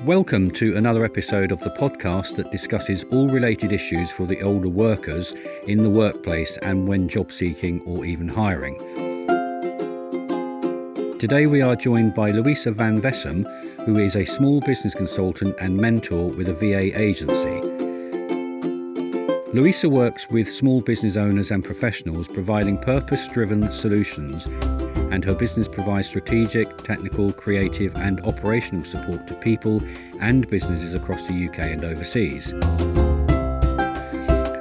Welcome to another episode of the podcast that discusses all related issues for the older workers in the workplace and when job seeking or even hiring. Today we are joined by Louisa van Vessem, who is a small business consultant and mentor with a VA agency. Louisa works with small business owners and professionals providing purpose-driven solutions, and her business provides strategic, technical, creative and operational support to people and businesses across the UK and overseas.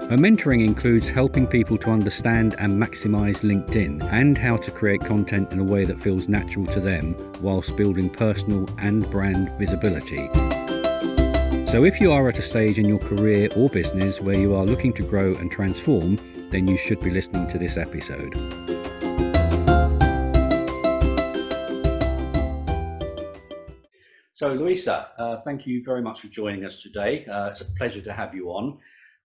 Her mentoring includes helping people to understand and maximise LinkedIn and how to create content in a way that feels natural to them whilst building personal and brand visibility. So if you are at a stage in your career or business where you are looking to grow and transform, then you should be listening to this episode. So Louisa, thank you very much for joining us today. It's a pleasure to have you on.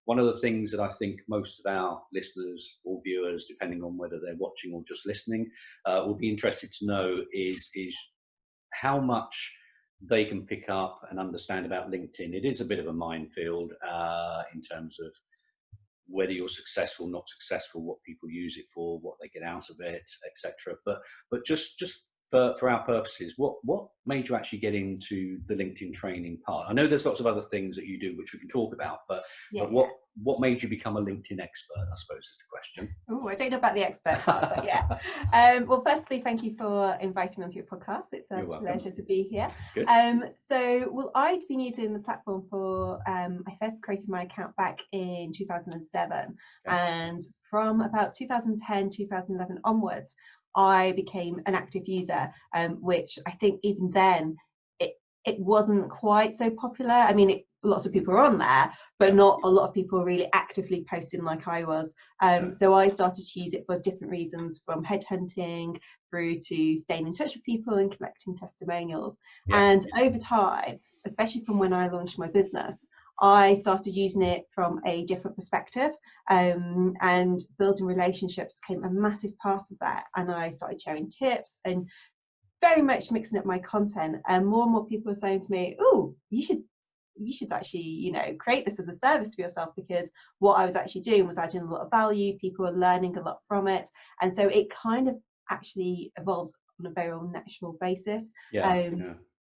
One of the things that I think most of our listeners or viewers, depending on whether they're watching or just listening, will be interested to know is how much they can pick up and understand about LinkedIn. It is a bit of a minefield in terms of whether you're successful, not successful, what people use it for, what they get out of it, etc. But just for our purposes, what made you actually get into the LinkedIn training part? I know there's lots of other things that you do which we can talk about, but what made you become a LinkedIn expert, I suppose, is the question. Oh, I don't know about the expert part, but yeah. Well, firstly, thank you for inviting me onto your podcast. It's a pleasure to be here. Good. I'd been using the platform for, I first created my account back in 2007. And from about 2010, 2011 onwards, I became an active user, which I think even then it wasn't quite so popular. I mean, lots of people are on there, but not a lot of people are really actively posting like I was. So I started to use it for different reasons, from headhunting through to staying in touch with people and collecting testimonials. And over time, especially from when I launched my business, I started using it from a different perspective, and building relationships became a massive part of that. And I started sharing tips and very much mixing up my content. And more people were saying to me, "Oh, you should actually, create this as a service for yourself," because what I was actually doing was adding a lot of value. People were learning a lot from it, and so it kind of actually evolves on a very natural basis.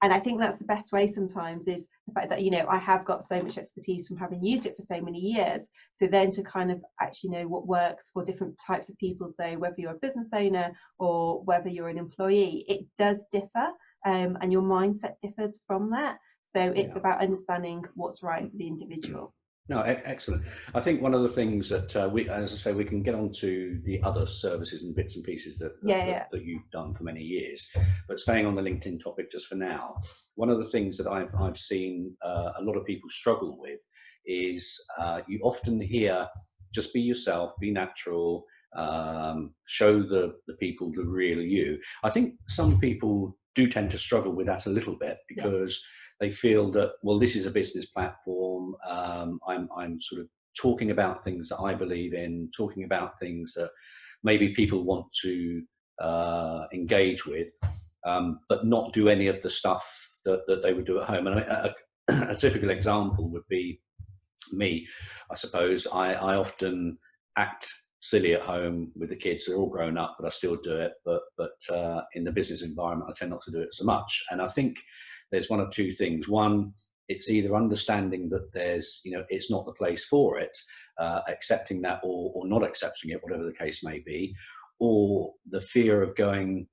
And I think that's the best way sometimes, is the fact that, I have got so much expertise from having used it for so many years. So then to kind of actually know what works for different types of people. So whether you're a business owner or whether you're an employee, it does differ, and your mindset differs from that. So it's about understanding what's right for the individual. No, excellent. I think one of the things that as I say, we can get on to the other services and bits and pieces that you've done for many years. But staying on the LinkedIn topic just for now, one of the things that I've seen a lot of people struggle with is you often hear, just be yourself, be natural, show the people the real you. I think some people do tend to struggle with that a little bit because they feel that, well, this is a business platform. I'm sort of talking about things that I believe in, talking about things that maybe people want to engage with, but not do any of the stuff that they would do at home. And a typical example would be me, I suppose. I often act silly at home with the kids. They're all grown up, but I still do it. But in the business environment, I tend not to do it so much. And I think there's one of two things. One, it's either understanding that there's, it's not the place for it, accepting that or not accepting it, whatever the case may be, or the fear of going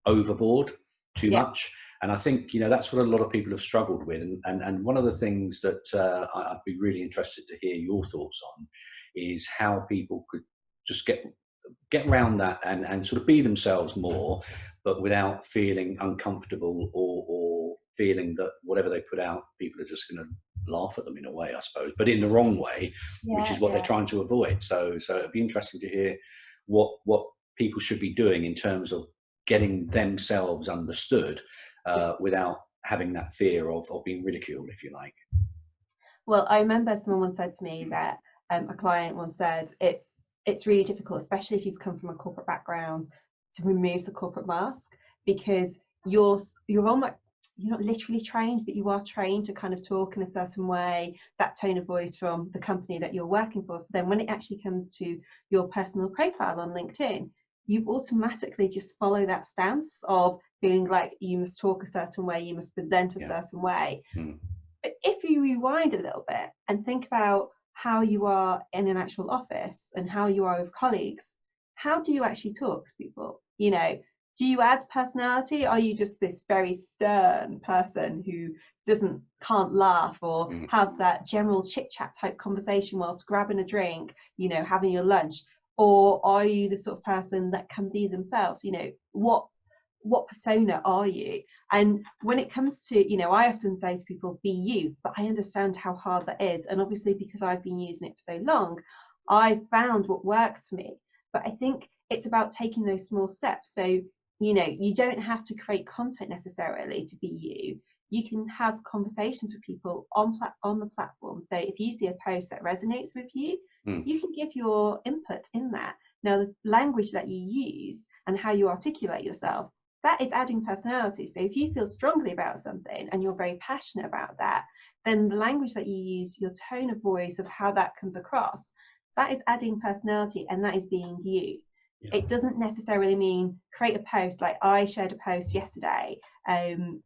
overboard too much. And I think, that's what a lot of people have struggled with. And one of the things that I'd be really interested to hear your thoughts on is how people could just get around that and sort of be themselves more, but without feeling uncomfortable or feeling that whatever they put out, people are just going to laugh at them in a way, I suppose, but in the wrong way, which is what they're trying to avoid. So it'd be interesting to hear what people should be doing in terms of getting themselves understood without having that fear of being ridiculed, if you like. Well, I remember someone once said to me that a client once said it's really difficult, especially if you've come from a corporate background, to remove the corporate mask, because you're almost you're not literally trained, but you are trained to kind of talk in a certain way, that tone of voice from the company that you're working for. So then when it actually comes to your personal profile on LinkedIn, you automatically just follow that stance of feeling like you must talk a certain way, you must present a certain way. But if you rewind a little bit and think about how you are in an actual office and how you are with colleagues, how do you actually talk to people? You know, do you add personality? Are you just this very stern person who can't laugh or have that general chit chat type conversation whilst grabbing a drink, you know, having your lunch? Or are you the sort of person that can be themselves? You know, what persona are you? And when it comes to, you know, I often say to people, be you, but I understand how hard that is. And obviously, because I've been using it for so long, I found what works for me. But I think it's about taking those small steps. So, you know, you don't have to create content necessarily to be you. You can have conversations with people on the platform. So if you see a post that resonates with you, you can give your input in that. Now, the language that you use and how you articulate yourself, that is adding personality. So if you feel strongly about something and you're very passionate about that, then the language that you use, your tone of voice, of how that comes across, that is adding personality, and that is being you. It doesn't necessarily mean create a post. Like I shared a post yesterday,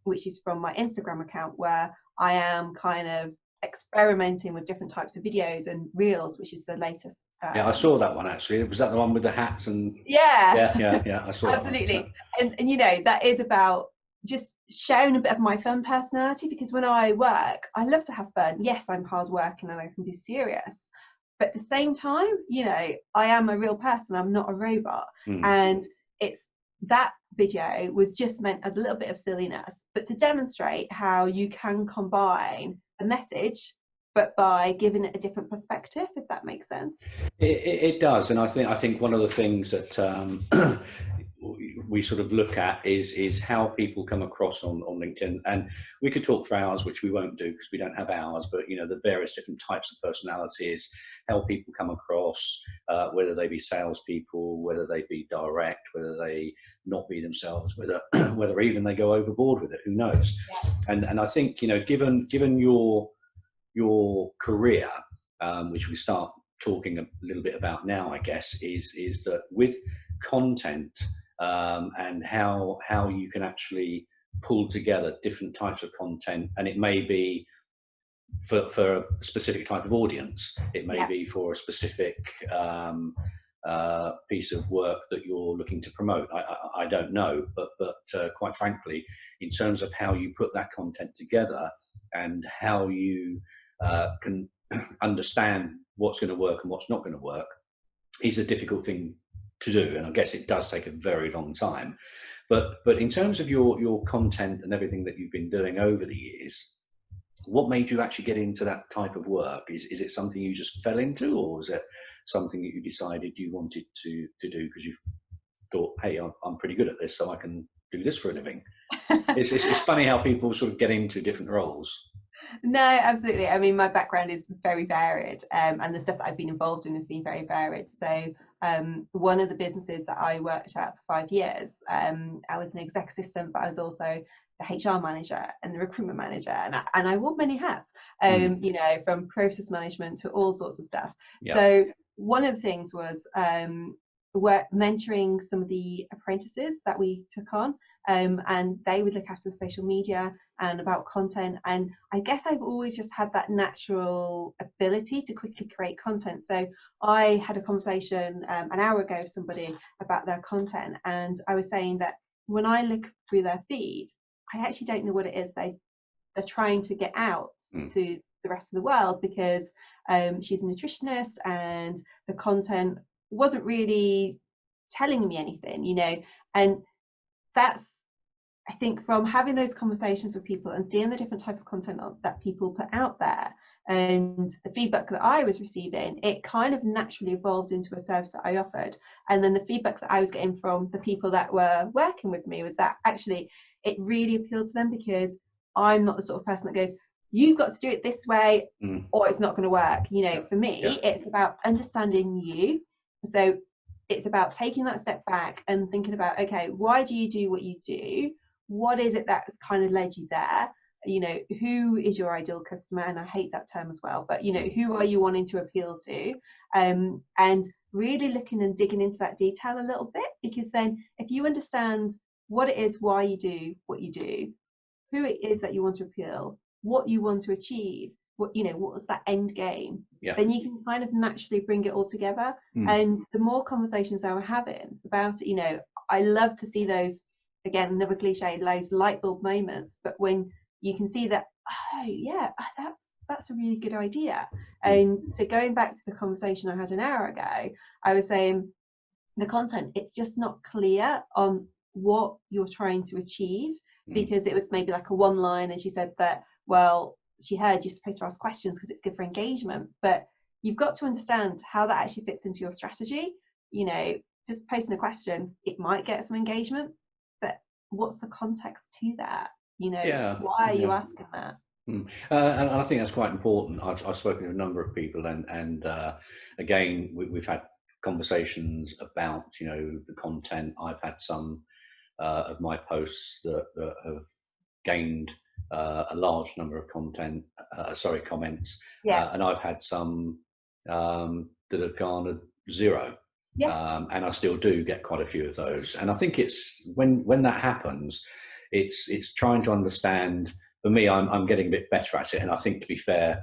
which is from my Instagram account, where I am kind of experimenting with different types of videos and reels, which is the latest. I saw that one actually. Was that the one with the hats and? Yeah, I saw absolutely. And you know, that is about just showing a bit of my fun personality, because when I work, I love to have fun. Yes, I'm hard working and I can be serious, but at the same time, you know, I am a real person. I'm not a robot. And it's that video was just meant as a little bit of silliness, but to demonstrate how you can combine a message, but by giving it a different perspective, if that makes sense. It does, and I think one of the things that we sort of look at is how people come across on LinkedIn. And we could talk for hours, which we won't do because we don't have hours, but you know, the various different types of personalities, how people come across, whether they be salespeople, whether they be direct, whether they not be themselves, whether even they go overboard with it, who knows? And I think, you know, given your career, which we start talking a little bit about now, I guess, is that with content, and how you can actually pull together different types of content, and it may be for a specific type of audience, it may be for a specific piece of work that you're looking to promote. I don't know, but quite frankly, in terms of how you put that content together and how you can understand what's going to work and what's not going to work is a difficult thing to do, and I guess it does take a very long time. But in terms of your content and everything that you've been doing over the years, what made you actually get into that type of work? Is it something you just fell into, or was it something that you decided you wanted to do because you thought, hey, I'm pretty good at this, so I can do this for a living? It's funny how people sort of get into different roles. No, absolutely. I mean, my background is very varied, and the stuff that I've been involved in has been very varied. So one of the businesses that I worked at for 5 years, I was an exec assistant, but I was also the HR manager and the recruitment manager, and I wore many hats, you know, from process management to all sorts of stuff. So one of the things was mentoring some of the apprentices that we took on, and they would look after the social media and about content. And I guess I've always just had that natural ability to quickly create content. So I had a conversation an hour ago with somebody about their content, and I was saying that when I look through their feed, I actually don't know what it is they're trying to get out to the rest of the world, because she's a nutritionist and the content wasn't really telling me anything, you know. And that's, I think, from having those conversations with people and seeing the different type of content that people put out there and the feedback that I was receiving, it kind of naturally evolved into a service that I offered. And then the feedback that I was getting from the people that were working with me was that actually it really appealed to them, because I'm not the sort of person that goes, you've got to do it this way or it's not going to work. You know, for me, it's about understanding you. So it's about taking that step back and thinking about, okay, why do you do what you do? what is it that's kind of led you there? You know, who is your ideal customer? And I hate that term as well, but you know, who are you wanting to appeal to? And really looking and digging into that detail a little bit, because then if you understand what it is, why you do what you do, who it is that you want to appeal, what you want to achieve, what, you know, what's that end game, then you can kind of naturally bring it all together. And the more conversations I were having about it, you know, I love to see those, again, another cliche, those light bulb moments, but when you can see that, oh yeah, that's a really good idea. And so going back to the conversation I had an hour ago, I was saying the content, it's just not clear on what you're trying to achieve, because it was maybe like a one line, and she said that, well, she heard you're supposed to ask questions because it's good for engagement, but you've got to understand how that actually fits into your strategy. You know, just posting a question, it might get some engagement, but what's the context to that? You know, why are you asking that? And I think that's quite important. I've spoken to a number of people, and again, we've had conversations about, you know, the content. I've had some of my posts that have gained a large number of comments, and I've had some that have garnered 0. And I still do get quite a few of those. And I think it's when that happens, it's trying to understand. For me, I'm getting a bit better at it, and I think, to be fair,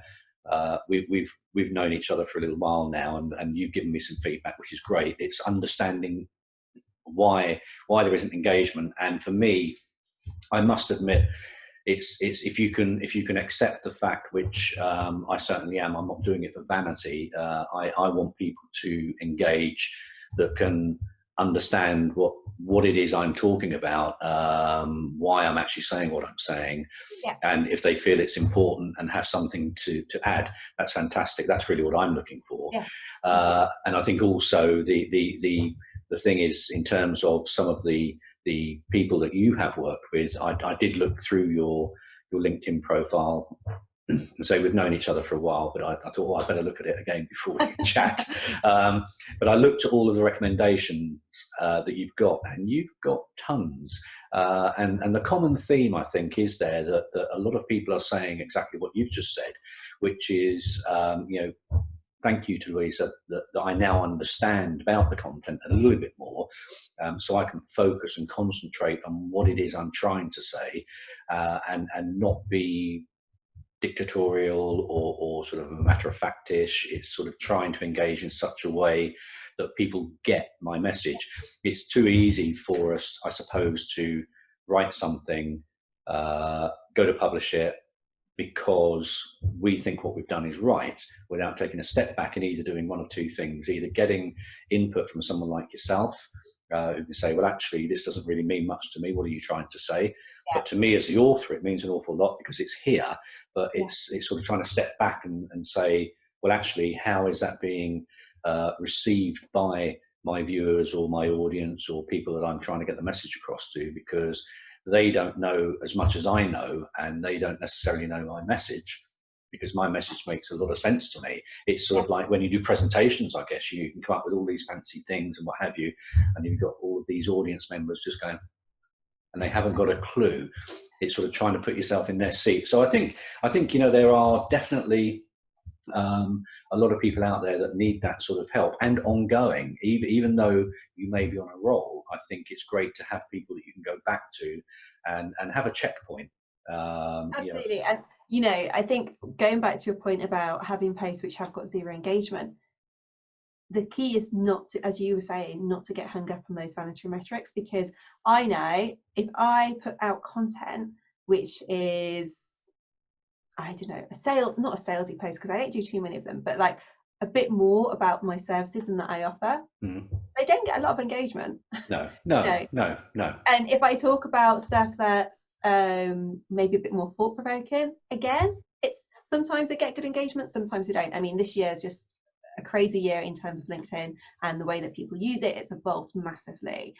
we've known each other for a little while now, and you've given me some feedback, which is great. It's understanding why there isn't engagement. And for me, I must admit, it's if you can accept the fact, which I certainly am. I'm not doing it for vanity. I want people to engage that can understand what it is I'm talking about, why I'm actually saying what I'm saying, and if they feel it's important and have something to add, that's fantastic. That's really what I'm looking for. And I think also the thing is, in terms of some of the people that you have worked with, I did look through your LinkedIn profile. And so we've known each other for a while, but I thought, well, I better look at it again before we chat. But I looked at all of the recommendations that you've got, and you've got tons. And the common theme, I think, is there that a lot of people are saying exactly what you've just said, which is, you know, thank you to Louisa, that I now understand about the content a little bit more, so I can focus and concentrate on what it is I'm trying to say, and not be dictatorial or sort of a matter-of-fact-ish. It's sort of trying to engage in such a way that people get my message. It's too easy for us, I suppose, to write something, go to publish it, because we think what we've done is right, without taking a step back and either doing one of two things: either getting input from someone like yourself, who can say, well, actually, this doesn't really mean much to me. What are you trying to say? But to me as the author, it means an awful lot because it's here, but it's sort of trying to step back and say, well, actually, how is that being received by my viewers or my audience or people that I'm trying to get the message across to? Because they don't know as much as I know, and they don't necessarily know my message, because my message makes a lot of sense to me. It's sort of like when you do presentations, I guess you can come up with all these fancy things and what have you, and you've got all of these audience members just going, and they haven't got a clue. It's sort of trying to put yourself in their seat. So I think you know, there are definitely a lot of people out there that need that sort of help, and ongoing, even though you may be on a roll. I think it's great to have people that you can go back to and have a checkpoint. Absolutely. You know. And you know, I think going back to your point about having posts which have got 0 engagement, the key is not to, as you were saying, not to get hung up on those vanity metrics, because I know if I put out content which is, I don't know, not a salesy post, because I don't do too many of them, but like a bit more about my services and that I offer, they don't get a lot of engagement. No. And if I talk about stuff that's maybe a bit more thought-provoking, again, it's sometimes they get good engagement, sometimes they don't. I mean, this year is just a crazy year in terms of LinkedIn and the way that people use it. It's evolved massively.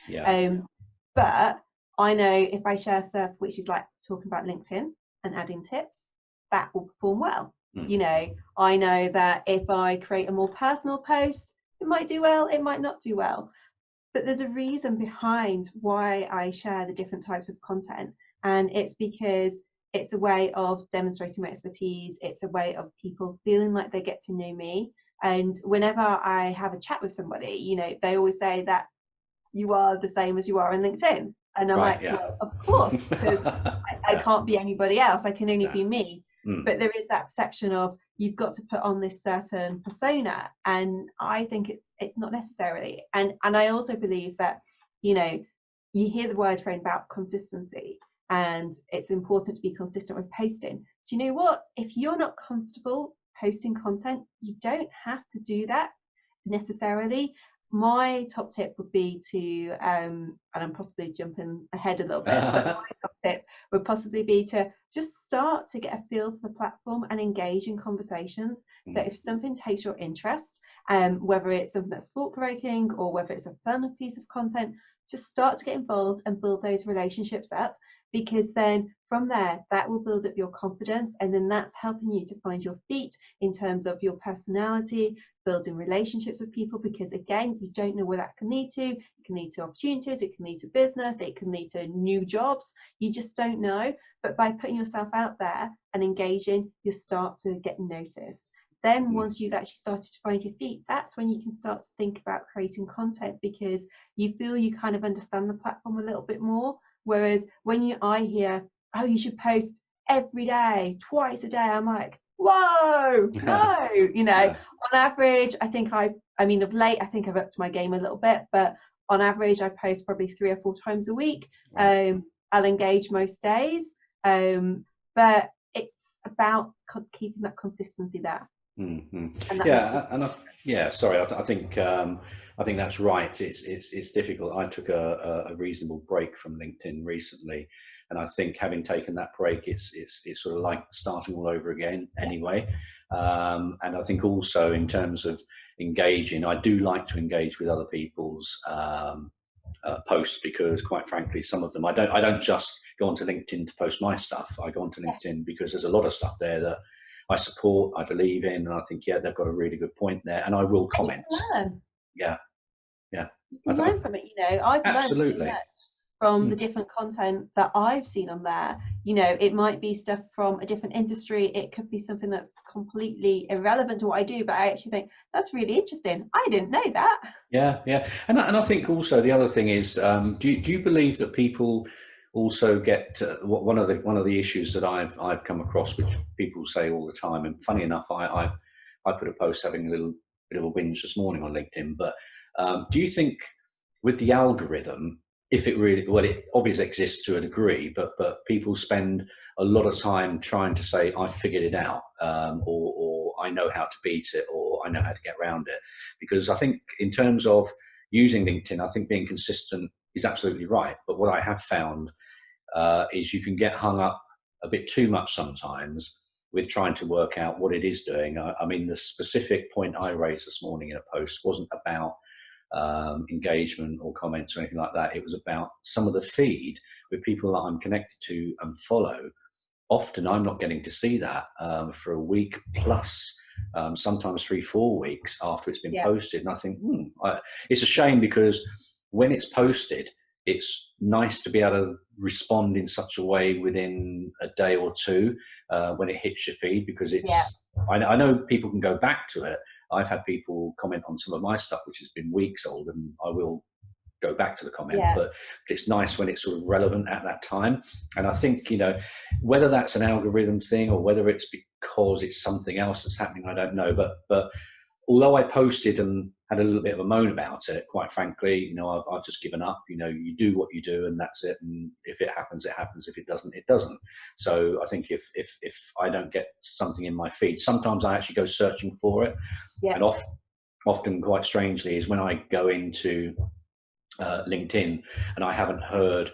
But I know if I share stuff which is like talking about LinkedIn and adding tips, that will perform well. You know, I know that if I create a more personal post, it might do well, it might not do well. but there's a reason behind why I share the different types of content, and it's because it's a way of demonstrating my expertise. It's a way of people feeling like they get to know me. And whenever I have a chat with somebody, you know, they always say that you are the same as you are on LinkedIn. And I'm like, well, of course, because I can't be anybody else. I can only be me. But there is that perception of you've got to put on this certain persona. And I think it's not necessarily. And I also believe that, you know, you hear the word thrown about consistency, and it's important to be consistent with posting. Do you know what? If you're not comfortable posting content, you don't have to do that necessarily. My top tip would be to, and I'm possibly jumping ahead a little bit, but my top tip would possibly be to just start to get a feel for the platform and engage in conversations. So if something takes your interest, whether it's something that's thought-provoking or whether it's a fun piece of content, just start to get involved and build those relationships up, because then from there, that will build up your confidence, and then that's helping you to find your feet in terms of your personality, building relationships with people, because again, you don't know where that can lead to. It can lead to opportunities, it can lead to business, it can lead to new jobs. You just don't know. But by putting yourself out there and engaging, you start to get noticed. Then once you've actually started to find your feet, that's when you can start to think about creating content, because you feel you kind of understand the platform a little bit more. Whereas when I hear, oh, you should post every day, twice a day, I'm like, whoa, no, you know, on average, I think I mean, of late, I think I've upped my game a little bit, but on average, I post probably 3 or 4 times a week. I'll engage most days, but it's about keeping that consistency there. Sorry, I think that's right. It's difficult. I took a reasonable break from LinkedIn recently, and I think having taken that break, it's sort of like starting all over again anyway. And I think also in terms of engaging, I do like to engage with other people's posts, because quite frankly, some of them I don't just go onto LinkedIn to post my stuff. I go onto LinkedIn because there's a lot of stuff there that I support, I believe in, and I think, they've got a really good point there, and I will comment. You can learn from it, you know. I've learned so much from the different content that I've seen on there. You know, it might be stuff from a different industry, it could be something that's completely irrelevant to what I do, but I actually think that's really interesting. I didn't know that. And I think also the other thing is, do you believe that people also get one of the issues that I've come across, which people say all the time, and funny enough, I put a post having a little bit of a whinge this morning on LinkedIn, but do you think with the algorithm, if it really, well, it obviously exists to a degree, but people spend a lot of time trying to say, I figured it out, or I know how to beat it, or I know how to get around it? Because I think in terms of using LinkedIn, I think being consistent is absolutely right. But what I have found is you can get hung up a bit too much sometimes with trying to work out what it is doing. I mean, the specific point I raised this morning in a post wasn't about engagement or comments or anything like that. It was about some of the feed with people that I'm connected to and follow. Often I'm not getting to see that for a week plus, sometimes 3-4 weeks after it's been posted. And I think it's a shame, because when it's posted, it's nice to be able to respond in such a way within a day or two when it hits your feed, because it's I know people can go back to it. I've had people comment on some of my stuff which has been weeks old, and I will go back to the comment, but it's nice when it's sort of relevant at that time. And I think, you know, whether that's an algorithm thing or whether it's because it's something else that's happening, I don't know, but although I posted and had a little bit of a moan about it, quite frankly, you know, I've just given up. You know, you do what you do and that's it. And if it happens, it happens. If it doesn't, it doesn't. So I think if I don't get something in my feed, sometimes I actually go searching for it. And often, quite strangely, is when I go into LinkedIn and I haven't heard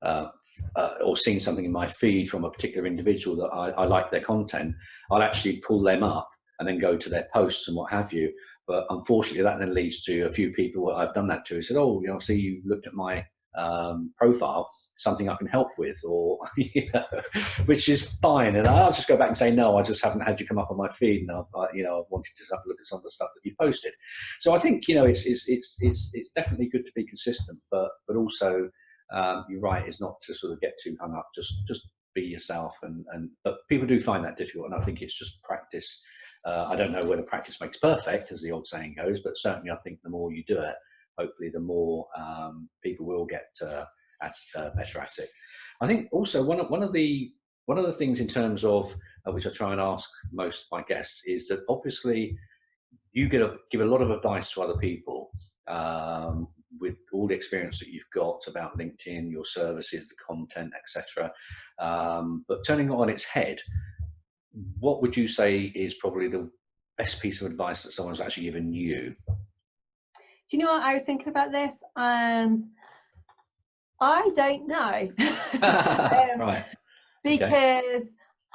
or seen something in my feed from a particular individual that I like their content, I'll actually pull them up and then go to their posts and what have you. But unfortunately, that then leads to a few people I've done that to who said, oh, you know, I see you looked at my profile, something I can help with, or which is fine. And I'll just go back and say, no, I just haven't had you come up on my feed, and I've wanted to have a look at some of the stuff that you posted. So I think it's definitely good to be consistent, but also you're right, is not to sort of get too hung up. Just be yourself, but people do find that difficult, and I think it's just practice. I don't know whether practice makes perfect, as the old saying goes, but certainly I think the more you do it, hopefully the more people will get better at it. I think also one of the things in terms of which I try and ask most of my guests is that obviously you give a lot of advice to other people with all the experience that you've got about LinkedIn, your services, the content, etc. But turning it on its head, what would you say is probably the best piece of advice that someone's actually given you? Do you know what? I was thinking about this, and I don't know. Right. Because okay.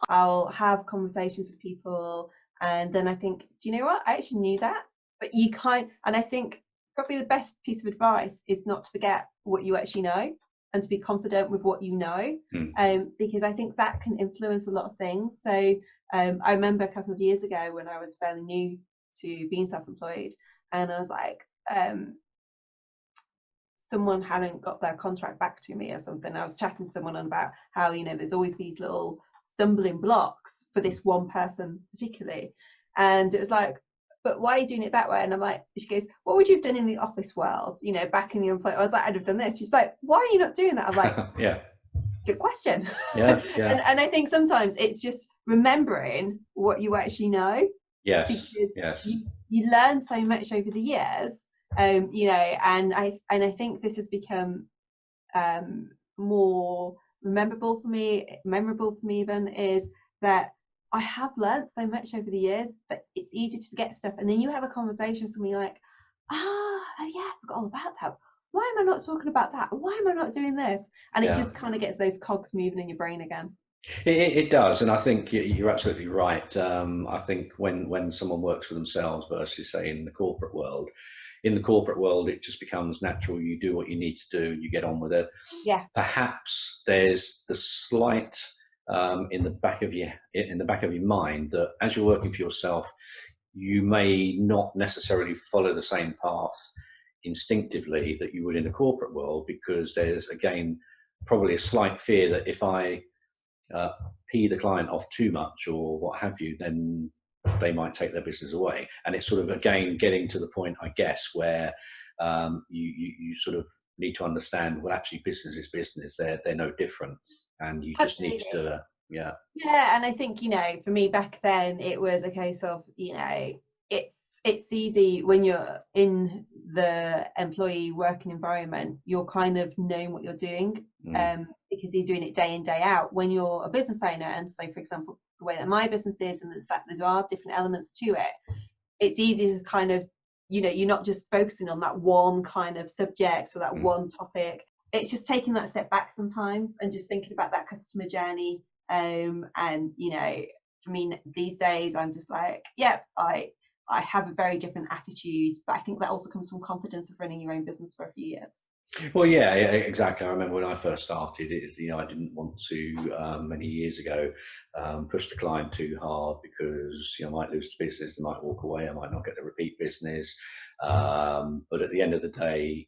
I'll have conversations with people, and then I think, do you know what? I actually knew that, but you can't. And I think probably the best piece of advice is not to forget what you actually know, and to be confident with what you know, because I think that can influence a lot of things. So I remember a couple of years ago when I was fairly new to being self-employed, and I was like, someone hadn't got their contract back to me or something. I was chatting to someone about how, there's always these little stumbling blocks for this one person particularly. And it was like, but why are you doing it that way? And I'm like, she goes, what would you have done in the office world? Back in the employment. I was like, I'd have done this. She's like, why are you not doing that? I'm like, yeah. Good question. Yeah. and I think sometimes it's just remembering what you actually know. Yes. Yes. You learn so much over the years. And I think this has become more memorable for me even, is that I have learned so much over the years that it's easy to forget stuff, and then you have a conversation with somebody like, oh yeah, I forgot all about that. Why am I not talking about that? Why am I not doing this? And it just kind of gets those cogs moving in your brain again. It does, and I think you're absolutely right. I think when someone works for themselves versus, say, in the corporate world, it just becomes natural. You do what you need to do, you get on with it. Yeah. Perhaps there's the slight in the back of your mind that as you're working for yourself, you may not necessarily follow the same path instinctively that you would in the corporate world, because there's, again, probably a slight fear that if I pee the client off too much or what have you, then they might take their business away. And it's sort of, again, getting to the point, I guess, where you sort of need to understand, well, actually business is business. They're no different, and you just need to do it. Yeah. And I think, for me back then, it was a case of, it's easy when you're in the employee working environment, you're kind of knowing what you're doing, because you're doing it day in, day out. When you're a business owner, and so, for example, the way that my business is, and the fact that there are different elements to it, it's easy to kind of, you're not just focusing on that one kind of subject or that one topic. It's just taking that step back sometimes and just thinking about that customer journey. And, for me these days, I'm just like, I have a very different attitude, but I think that also comes from confidence of running your own business for a few years. Well, yeah, exactly. I remember when I first started, I didn't want to, many years ago, push the client too hard, because, I might lose the business, they might walk away, I might not get the repeat business. But at the end of the day,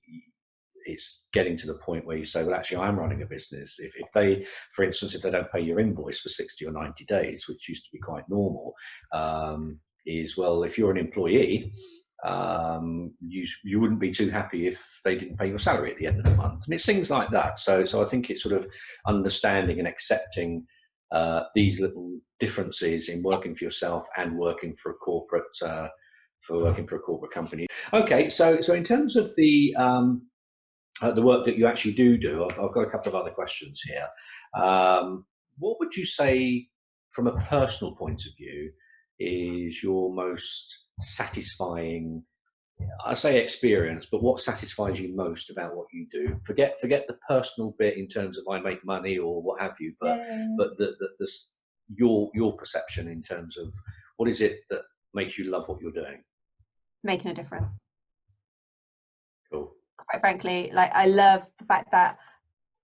it's getting to the point where you say, well, actually, I'm running a business. If they, for instance, if they don't pay your invoice for 60 or 90 days, which used to be quite normal, well, if you're an employee, you wouldn't be too happy if they didn't pay your salary at the end of the month. And it's things like that. So I think it's sort of understanding and accepting these little differences in working for yourself and working for a corporate company. Okay, so in terms of the work that you actually do, I've got a couple of other questions here. What would you say, from a personal point of view, is your most satisfying, I say experience, but what satisfies you most about what you do? Forget the personal bit in terms of I make money or what have you, but your perception in terms of what is it that makes you love what you're doing? Making a difference. Cool. quite frankly, like I love the fact that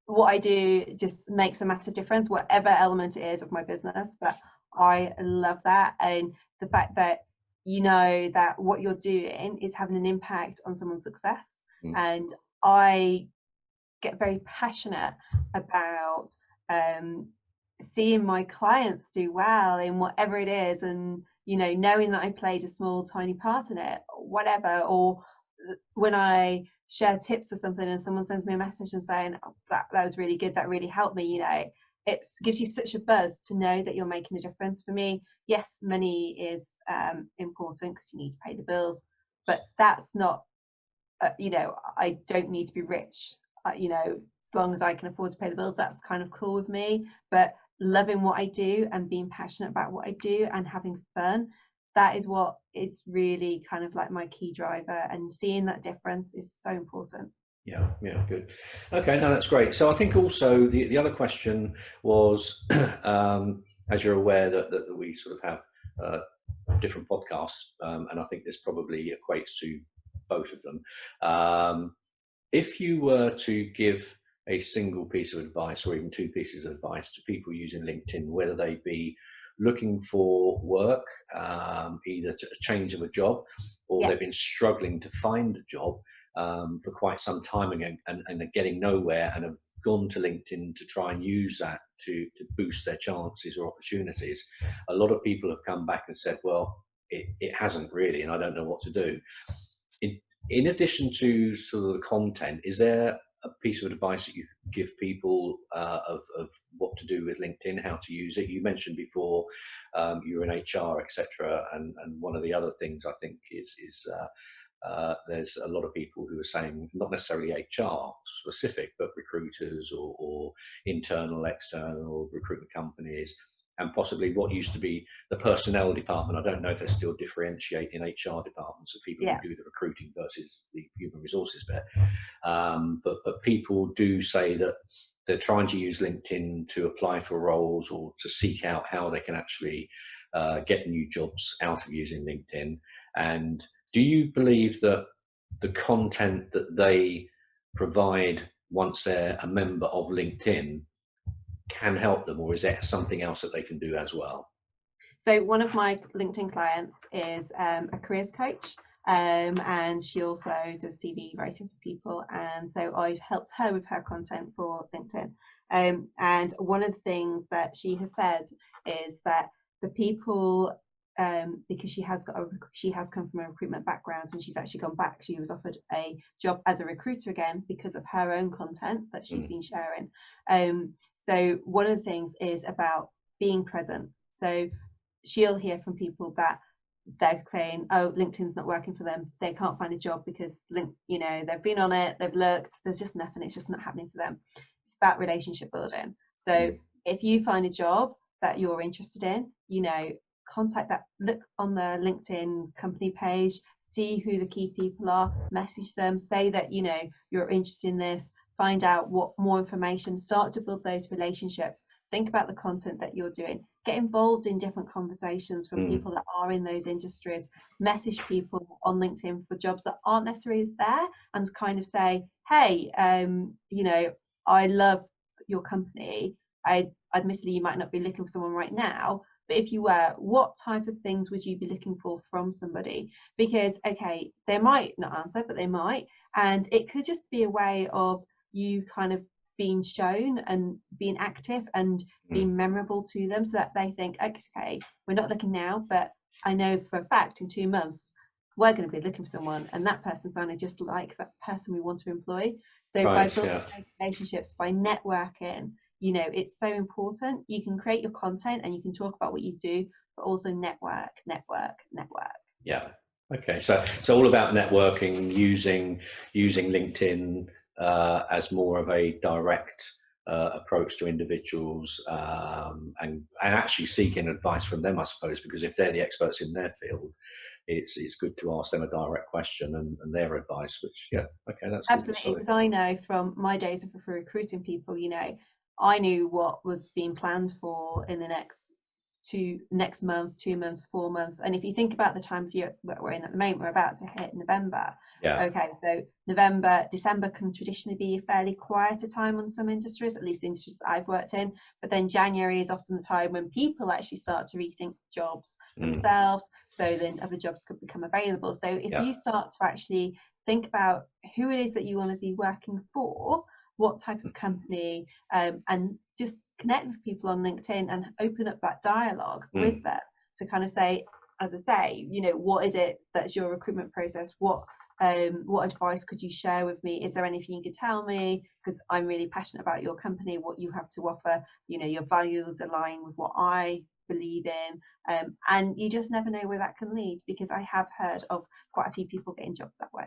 what I do just makes a massive difference, whatever element it is of my business. But I love that, and the fact that you know that what you're doing is having an impact on someone's success. And I get very passionate about seeing my clients do well in whatever it is, and you know, knowing that I played a small tiny part in it, whatever. Or when I share tips or something and someone sends me a message and saying, oh, that was really good, that really helped me, you know, it gives you such a buzz to know that you're making a difference. For me, yes, money is important because you need to pay the bills, but that's not you know, I don't need to be rich, you know, as long as I can afford to pay the bills, that's kind of cool with me. But loving what I do and being passionate about what I do and having fun, that is what is really kind of like my key driver, and seeing that difference is so important. Yeah, good. Okay, no, that's great. So I think also the other question was, as you're aware that we sort of have different podcasts, and I think this probably equates to both of them. If you were to give a single piece of advice or even two pieces of advice to people using LinkedIn, whether they be looking for work, either a change of a job, or they've been struggling to find a job for quite some time again, and are getting nowhere, and have gone to LinkedIn to try and use that to boost their chances or opportunities, a lot of people have come back and said, well, it hasn't really, and I don't know what to do. In addition to sort of the content, is there a piece of advice that you give people of what to do with LinkedIn, how to use it? You mentioned before you're in HR, etc., and one of the other things I think is there's a lot of people who are saying, not necessarily HR specific, but recruiters or internal, external recruitment companies, and possibly what used to be the personnel department. I don't know if they still differentiate in HR departments of people who do the recruiting versus the human resources bit. But people do say that they're trying to use LinkedIn to apply for roles or to seek out how they can actually get new jobs out of using LinkedIn. And do you believe that the content that they provide once they're a member of LinkedIn can help them, or is there something else that they can do as well? So one of my LinkedIn clients is a careers coach, and she also does CV writing for people, and so I've helped her with her content for LinkedIn. And one of the things that she has said is that the people, because she has come from a recruitment background, and she's actually gone back. She was offered a job as a recruiter again because of her own content that she's been sharing. So one of the things is about being present. So she'll hear from people that they're saying, oh, LinkedIn's not working for them. They can't find a job because, you know, they've been on it, they've looked, there's just nothing. It's just not happening for them. It's about relationship building. So if you find a job that you're interested in, you know, contact that, look on the LinkedIn company page, see who the key people are, message them, say that, you know, you're interested in this, find out what more information, start to build those relationships, think about the content that you're doing, get involved in different conversations from people that are in those industries, message people on LinkedIn for jobs that aren't necessarily there, and kind of say, hey, you know, I love your company. Admittedly, you might not be looking for someone right now, but if you were, what type of things would you be looking for from somebody? Because, okay, they might not answer, but they might. And it could just be a way of you kind of being shown and being active and being memorable to them, so that they think, okay, we're not looking now, but I know for a fact in 2 months we're going to be looking for someone, and that person sounded just like that person we want to employ. So by building those relationships, by networking, you know, it's so important. You can create your content and you can talk about what you do, but also network. Yeah. Okay. So all about networking, using LinkedIn as more of a direct approach to individuals, and actually seeking advice from them, I suppose, because if they're the experts in their field, it's good to ask them a direct question and their advice, which, okay, that's absolutely. Because I know from my days of recruiting people, you know, I knew what was being planned for in the next to next month, 2 months, 4 months. And if you think about the time of year that we're in at the moment, we're about to hit November. Yeah. Okay, so November, December can traditionally be a fairly quieter time on some industries, at least the industries that I've worked in. But then January is often the time when people actually start to rethink jobs themselves. So then other jobs could become available. So if you start to actually think about who it is that you want to be working for, what type of company, and just connect with people on LinkedIn and open up that dialogue with them to kind of say, as I say, you know, what is it that's your recruitment process? What advice could you share with me? Is there anything you could tell me? Because I'm really passionate about your company, what you have to offer. You know, your values align with what I believe in, and you just never know where that can lead, because I have heard of quite a few people getting jobs that way.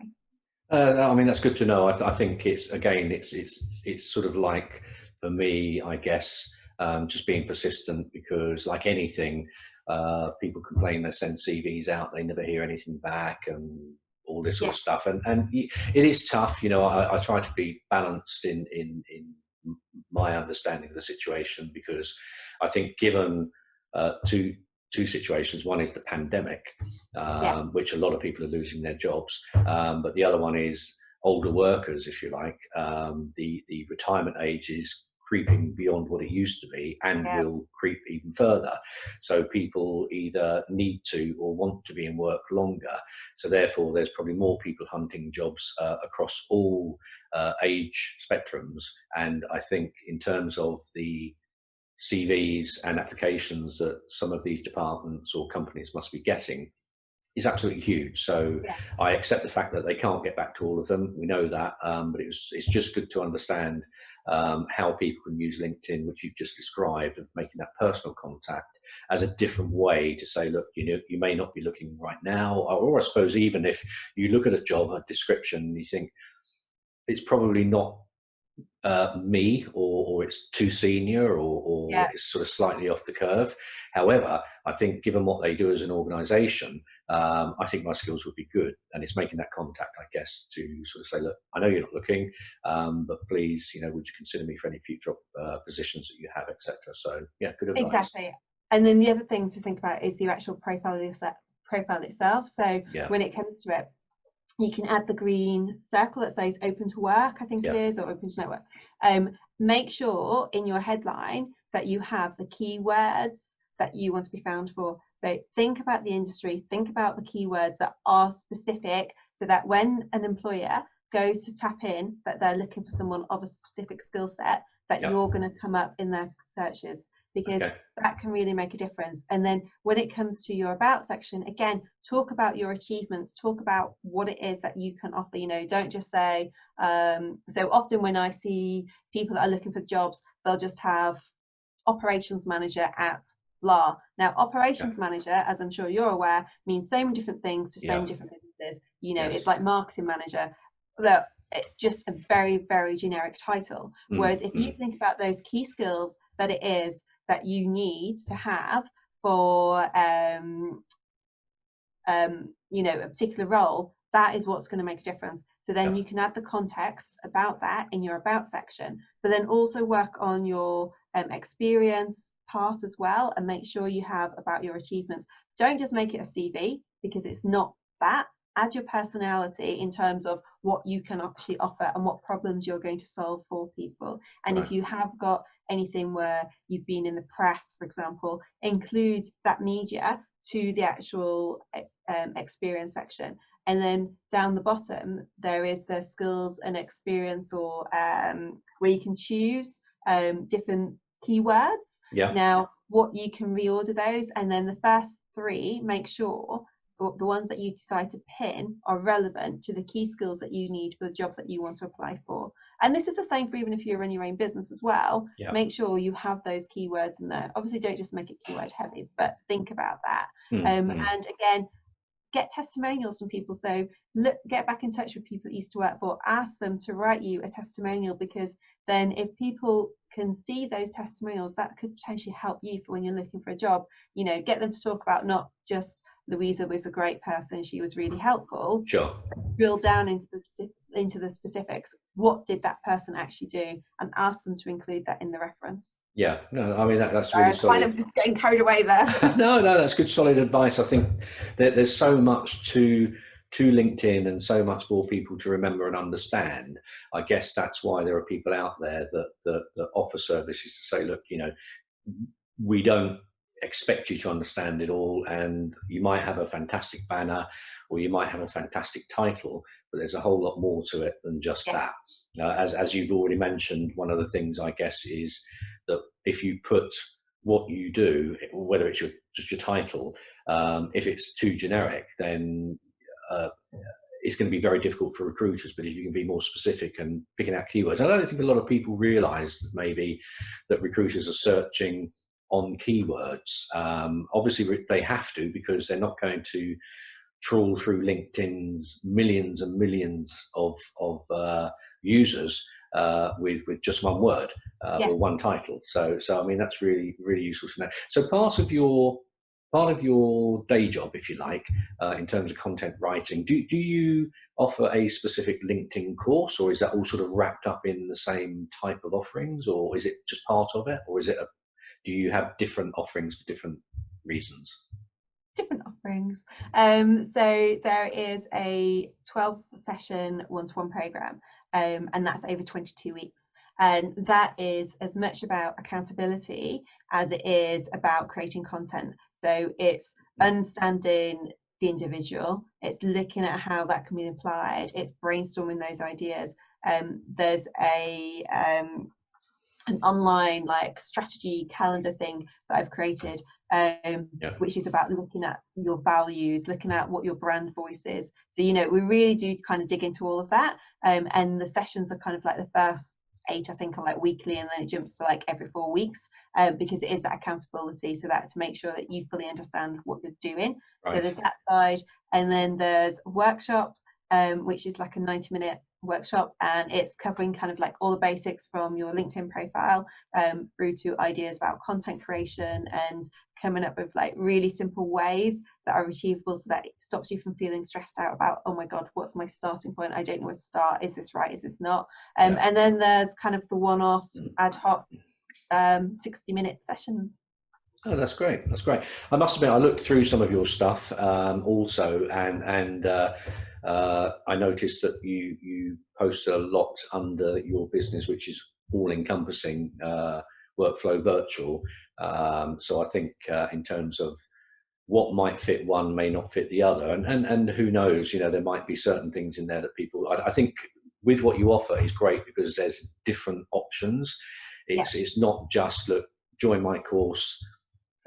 I mean, that's good to know. I think it's sort of like, for me, I guess, just being persistent, because like anything, people complain, they send CVs out, they never hear anything back, and all this sort of stuff. And it is tough. You know, I try to be balanced in my understanding of the situation, because I think given two situations. One is the pandemic, which a lot of people are losing their jobs, but the other one is older workers, if you like. The retirement age is creeping beyond what it used to be, and will creep even further. So people either need to or want to be in work longer. So therefore, there's probably more people hunting jobs across all age spectrums. And I think in terms of the CVs and applications that some of these departments or companies must be getting is absolutely huge. So I accept the fact that they can't get back to all of them. We know that, but it's just good to understand how people can use LinkedIn, which you've just described, of making that personal contact as a different way to say, look, you know, you may not be looking right now, or I suppose even if you look at a job, a description, and you think it's probably not me, or it's too senior, or it's sort of slightly off the curve. However, I think given what they do as an organisation, I think my skills would be good, and it's making that contact, I guess, to sort of say, look, I know you're not looking, but please, you know, would you consider me for any future positions that you have, etc. So yeah, good advice. Exactly. And then the other thing to think about is the actual profile itself. So when it comes to it, you can add the green circle that says open to work, I think it is, or open to network. Make sure in your headline that you have the keywords that you want to be found for. So think about the industry, think about the keywords that are specific, so that when an employer goes to tap in that they're looking for someone of a specific skill set, that you're going to come up in their searches, because that can really make a difference. And then when it comes to your about section, again, talk about your achievements, talk about what it is that you can offer. You know, don't just say, so often when I see people that are looking for jobs, they'll just have operations manager at blah. Now, operations manager, as I'm sure you're aware, means so many different things to so many different businesses. You know, it's like marketing manager, that it's just a very, very generic title. Whereas if you think about those key skills that it is that you need to have for you know, a particular role, that is what's going to make a difference. So then you can add the context about that in your about section, but then also work on your experience part as well, and make sure you have about your achievements. Don't just make it a CV, because it's not that. Add your personality in terms of what you can actually offer and what problems you're going to solve for people. And if you have got anything where you've been in the press, for example, include that media to the actual experience section. And then down the bottom, there is the skills and experience, or where you can choose different keywords. Now, what you can reorder those, and then the first three, make sure the ones that you decide to pin are relevant to the key skills that you need for the jobs that you want to apply for. And this is the same for even if you run your own business as well. Make sure you have those keywords in there. Obviously, don't just make it keyword heavy, but think about that. And again, get testimonials from people. So get back in touch with people that you used to work for. Ask them to write you a testimonial, because then if people can see those testimonials, that could potentially help you for when you're looking for a job. You know, get them to talk about not just Louisa was a great person, she was really helpful. Drill down into the specifics. What did that person actually do? And ask them to include that in the reference. Yeah, no, I mean that's really Kind solid. of just getting carried away there. No, that's good, solid advice. I think that there's so much to LinkedIn and so much for people to remember and understand. I guess that's why there are people out there that offer services to say, look, we don't expect you to understand it all, and you might have a fantastic banner or you might have a fantastic title, but there's a whole lot more to it than just that. As you've already mentioned, one of the things I guess is that if you put what you do, whether it's just your title, if it's too generic, then it's going to be very difficult for recruiters. But if you can be more specific and picking out keywords, I don't think a lot of people realise that maybe that recruiters are searching on keywords. Obviously, they have to, because they're not going to trawl through LinkedIn's millions and millions of users with just one word or one title. So I mean that's really useful to know. So part of your day job, if you like, in terms of content writing, do you offer a specific LinkedIn course, or is that all sort of wrapped up in the same type of offerings, or is it just part of it, or do you have different offerings for different reasons? Different offerings. So there is a 12-session one-to-one program, and that's over 22 weeks. And that is as much about accountability as it is about creating content. So it's understanding the individual, it's looking at how that can be applied, it's brainstorming those ideas. There's an online like strategy calendar thing that I've created, which is about looking at your values, looking at what your brand voice is. So we really do kind of dig into all of that, and the sessions are kind of like the first 8 I think are like weekly, and then it jumps to like every 4 weeks, because it is that accountability, so that to make sure that you fully understand what you're doing. Right. So there's that side, and then there's a workshop, which is like a 90-minute workshop, and it's covering kind of like all the basics from your LinkedIn profile through to ideas about content creation, and coming up with like really simple ways that are achievable, so that it stops you from feeling stressed out about, oh my god, what's my starting point, I don't know where to start, is this right, is this not, and then there's kind of the one-off ad hoc 60-minute sessions. Oh, that's great. That's great. I must admit, I looked through some of your stuff also, and I noticed that you post a lot under your business, which is all-encompassing workflow virtual. So I think in terms of what might fit one may not fit the other, and who knows, there might be certain things in there that people. I think with what you offer is great, because there's different options. It's not just, look, join my course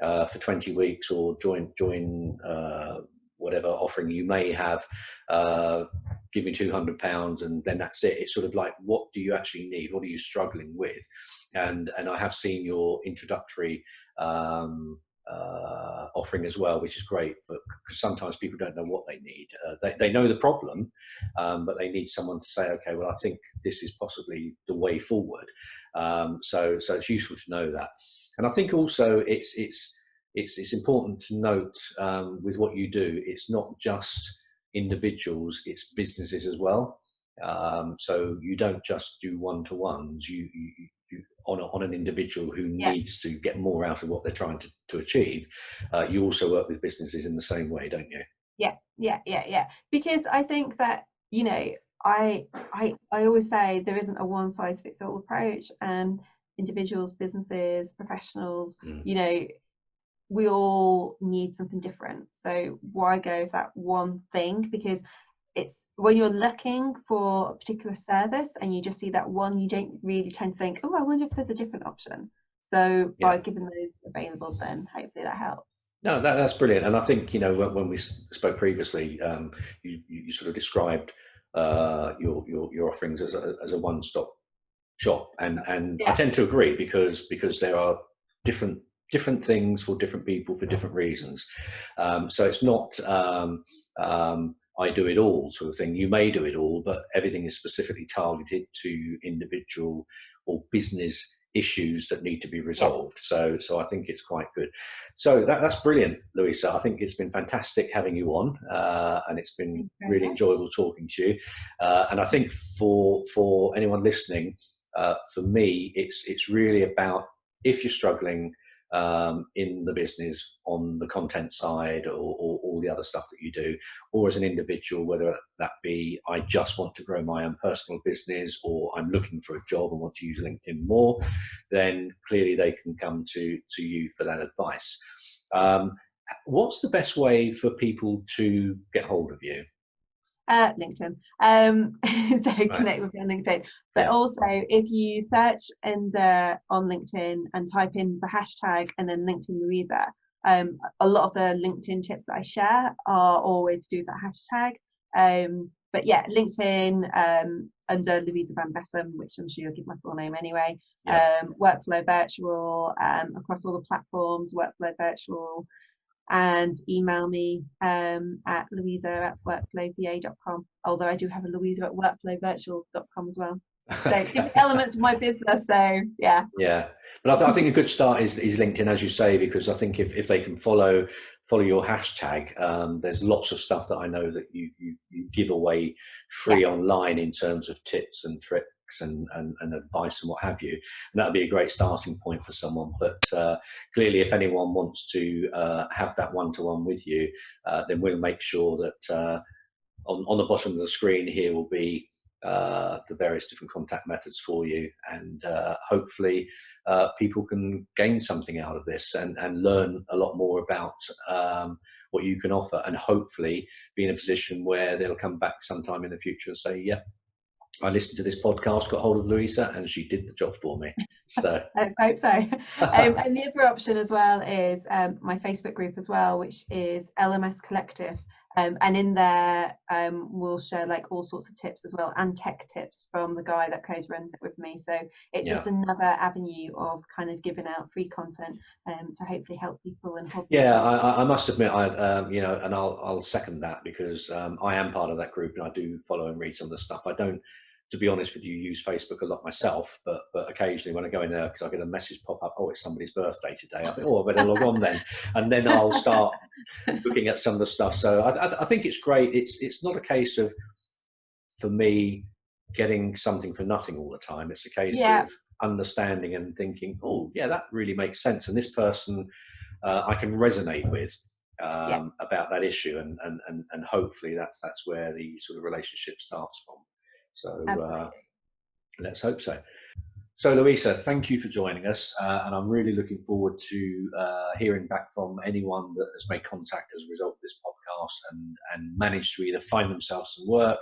for 20 weeks, or join whatever offering you may have, give me £200 and then that's it. It's sort of like, what do you actually need? What are you struggling with? And I have seen your introductory offering as well, which is great, because sometimes people don't know what they need. They know the problem, but they need someone to say, okay, well, I think this is possibly the way forward. So it's useful to know that. And I think also it's important to note with what you do, it's not just individuals, it's businesses as well. So you don't just do one-to-ones, you on an individual who needs to get more out of what they're trying to achieve. You also work with businesses in the same way, don't you? Yeah. Because I think that, I always say there isn't a one-size-fits-all approach, and individuals, businesses, professionals, we all need something different. So why go for that one thing? Because it's when you're looking for a particular service and you just see that one, you don't really tend to think, oh, I wonder if there's a different option. So by giving those available, then hopefully that helps. No, that's brilliant. And I think, when we spoke previously, you sort of described your offerings as a one-stop shop, and I tend to agree, because there are different things for different people for different reasons. So it's not I do it all sort of thing. You may do it all, but everything is specifically targeted to individual or business issues that need to be resolved. So I think it's quite good. So that's brilliant, Louisa. I think it's been fantastic having you on, and it's been really enjoyable talking to you. And I think for anyone listening, for me, it's really about if you're struggling in the business on the content side or all the other stuff that you do, or as an individual, whether that be I just want to grow my own personal business or I'm looking for a job and want to use LinkedIn more, then clearly they can come to you for that advice. What's the best way for people to get hold of you? LinkedIn. So connect with me on LinkedIn. But also, if you search on LinkedIn and type in the hashtag and then LinkedIn Louisa, a lot of the LinkedIn tips that I share are always to do that hashtag. But yeah, LinkedIn under Louisa van Vessem, which I'm sure you'll give my full name anyway. Workflow Virtual across all the platforms, Workflow Virtual. And email me at louisa@workflowva.com, although I do have a louisa@workflowvirtual.com as well. So different elements of my business, so yeah. But I think a good start is LinkedIn, as you say, because I think if they can follow your hashtag, there's lots of stuff that I know that you give away free online in terms of tips and tricks and advice and what have you, and that would be a great starting point for someone. But clearly, if anyone wants to have that one-to-one with you, then we'll make sure that on the bottom of the screen here will be the various different contact methods for you, and hopefully people can gain something out of this and learn a lot more about what you can offer, and hopefully be in a position where they'll come back sometime in the future and say, yeah, I listened to this podcast, got hold of Louisa, and she did the job for me. So let's hope so. And the other option as well is my Facebook group as well, which is LMS Collective. And in there, we'll share like all sorts of tips as well, and tech tips from the guy that runs it with me. So it's just another avenue of kind of giving out free content to hopefully help people and help. I must admit, and I'll second that, because I am part of that group and I do follow and read some of the stuff. I don't, to be honest with you, use Facebook a lot myself, but occasionally when I go in there, because I get a message pop up, it's somebody's birthday today, I think, I better log on then, and then I'll start looking at some of the stuff. So I think it's great. It's not a case of, for me, getting something for nothing all the time. It's a case of understanding and thinking, that really makes sense, and this person I can resonate with about that issue, and hopefully that's where the sort of relationship starts from. So let's hope so. So Louisa, thank you for joining us, and I'm really looking forward to hearing back from anyone that has made contact as a result of this podcast and managed to either find themselves some work,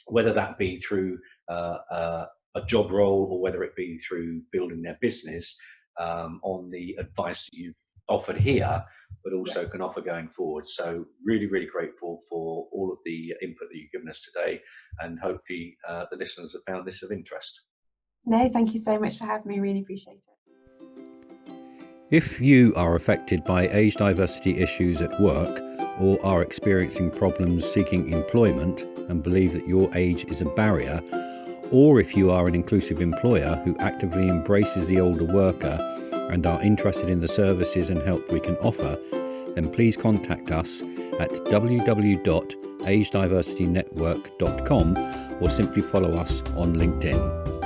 whether that be through a job role or whether it be through building their business, on the advice that you've offered here, but also can offer going forward. So really, really grateful for all of the input that you've given us today, and hopefully the listeners have found this of interest. No, thank you so much for having me. Really appreciate it. If you are affected by age diversity issues at work, or are experiencing problems seeking employment and believe that your age is a barrier, or if you are an inclusive employer who actively embraces the older worker and are interested in the services and help we can offer, then please contact us at www.agediversitynetwork.com or simply follow us on LinkedIn.